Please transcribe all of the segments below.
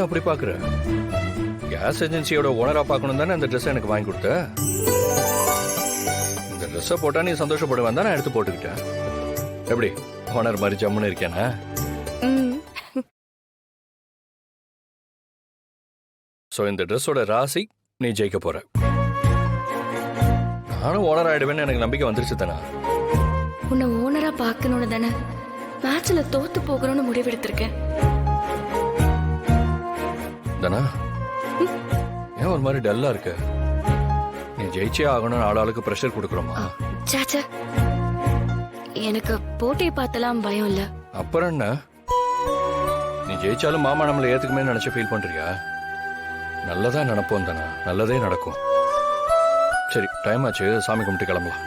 அப்படி பாக்குற? கேஸ் ஏஜென்சியோட ஓனரா பார்க்கணும் தானே அந்த ட்ரெஸ் எனக்கு வாங்கி கொடுத்த. இந்த ட்ரெஸ்ஸை போட்டா நீ சந்தோஷப்படுவேன் தான் நான் எடுத்து போட்டுக்கிட்டேன். எப்படி ஓனர் மாதிரி ஜம்முன்னு இருக்கேனா? ஸோ இந்த ட்ரெஸ்ஸோட ராசி நீ ஜெயிக்க போற. நானும் ஓனர் ஆயிடுவேன்னு எனக்கு நம்பிக்கை வந்துருச்சு தானே. உன்னை ஓனரா பார்க்கணும்னு தானே மேட்ச்ல தோத்து போகிறோம்னு முடிவெடுத்திருக்கேன். தானா ஏன் ஒரு மாதிரி டல்லா இருக்க? நீ ஜெயிச்சே ஆகணும்னு ஆளாளுக்கு ப்ரெஷர் கொடுக்குறோமா? சாச்சா, எனக்கு போட்டியை பார்த்தலாம் பயம் இல்ல. அப்புறம் என்ன, நீ ஜெயிச்சாலும் மாமா நம்மளை ஏத்துக்குமே நினைச்சு ஃபீல் பண்றியா? நல்லதா நினைப்போம் தானே, நல்லதே நடக்கும். சரி, டைம் ஆச்சு, சாமி கும்பிட்டு கிளம்பலாம்.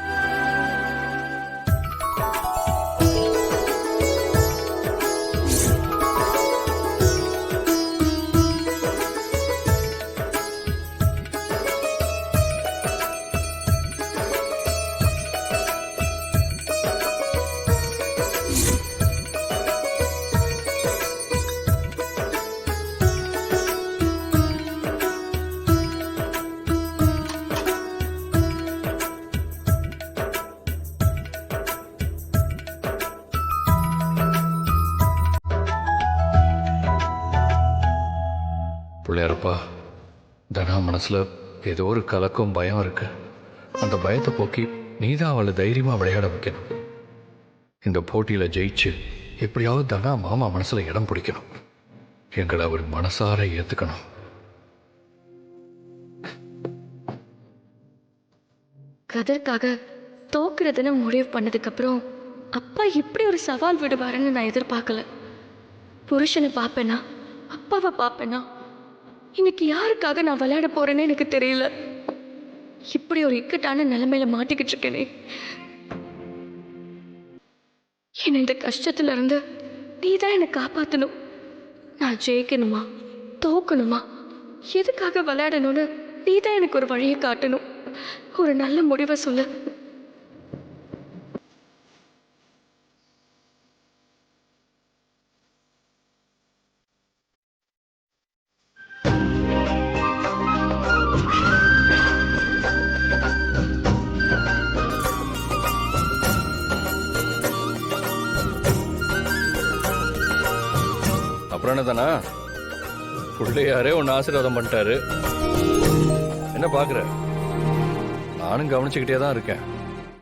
பிள்ளையாரப்பா, தனா மனசுல ஏதோ ஒரு கலக்கம், பயம் இருக்கு. அந்த பயத்தை போக்கி நீதான் அவளை தைரியமா விளையாட வைக்கணும். இந்த போட்டியில ஜெயிச்சு எப்படியாவது தனா மாமா மனசுல இடம் பிடிக்கணும். எங்களை அவர் மனசார ஏத்துக்கணும். கதற்காக தோக்குறதுன்னு முடிவு பண்ணதுக்கு அப்புறம் அப்பா இப்படி ஒரு சவால் விடுவாருன்னு நான் எதிர்பார்க்கல. புருஷனை பார்ப்பேனா, அப்பாவை பார்ப்பேனா, இன்னைக்கு யாருக்காக நான் விளையாட போறேன்னு எனக்கு தெரியல. இப்படி ஒரு இக்கட்டான நிலைமையில மாட்டிக்கிட்டு இருக்கேனே. என்னை இந்த கஷ்டத்துல இருந்து நீ தான் என்னை காப்பாற்றணும். நான் ஜெயிக்கணுமா தோக்கணுமா, எதுக்காக விளையாடணும்னு நீ தான் எனக்கு ஒரு வழியை காட்டணும். ஒரு நல்ல முடிவை சொல்லு. அப்புறம் என்ன தானா, பிள்ளையாரே உன்னை ஆசீர்வாதம் பண்ணிட்டாரு. என்ன பாக்குற? நானும் கவனிச்சுக்கிட்டே தான் இருக்கேன்.